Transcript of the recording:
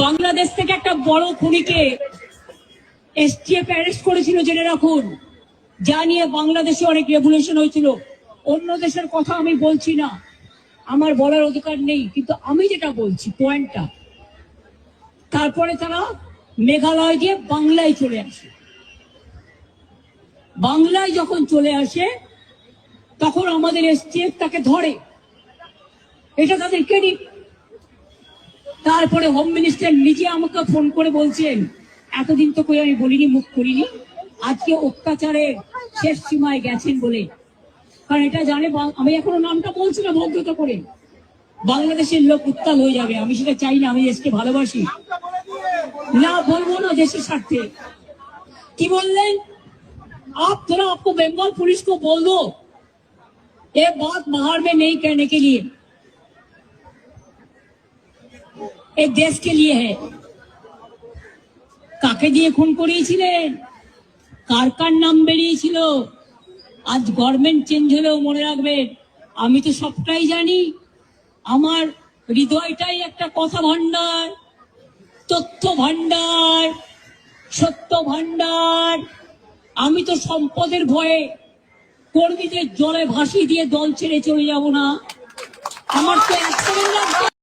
বাংলাদেশ থেকে একটা বড় খুনিকে এসটিএফ অ্যারেস্ট করেছিল, জেনে রাখুন। যা নিয়ে বাংলাদেশে অনেক রেভুলেশন হয়েছিল। অন্য দেশের কথা আমি বলছি না, আমার বলার অধিকার নেই, কিন্তু আমি যেটা বলছি পয়েন্টটা। তারপরে তারা মেঘালয় দিয়ে বাংলায় চলে আসে। বাংলায় যখন চলে আসে তখন আমাদের এসটিএফ তাকে ধরে, এটা তাদের ক্রেডিট। তারপরে হোম মিনিস্টার নিজে আমাকে ফোন করে বলছেন, এতদিন তো কই আমি বলিনি, মুখ করিনি, আজকে অত্যাচারের শেষ সীমায় গেছেন বলে। কারণ এটা জানে, আমি এখনো নামটা বলছি না ভদ্রতা করে, বাংলাদেশের লোক উত্তাল হয়ে যাবে। আমি সেটা চাই না, আমি দেশকে ভালোবাসি। না বলবো না দেশের স্বার্থে। কি বললেন? थोड़ा आपको बंगाल पुलिस को बोल दो ये बात बाहर में नहीं कहने के लिए, एक देश के लिए है। কাকে দিয়ে খুন করিয়েছিলেন, কার কার নাম বেরিয়েছিল? আজ গভর্নমেন্ট চেঞ্জ হলেও মনে রাখবেন, আমি তো সবটাই জানি। আমার হৃদয়টাই একটা কথা ভান্ডার, তথ্য ভান্ডার, সত্য ভান্ডার। আমি তো সম্পদের ভয়ে কর্মীদের জলে ভাসিয়ে দিয়ে দল ছেড়ে চলে যাব না। আমার তো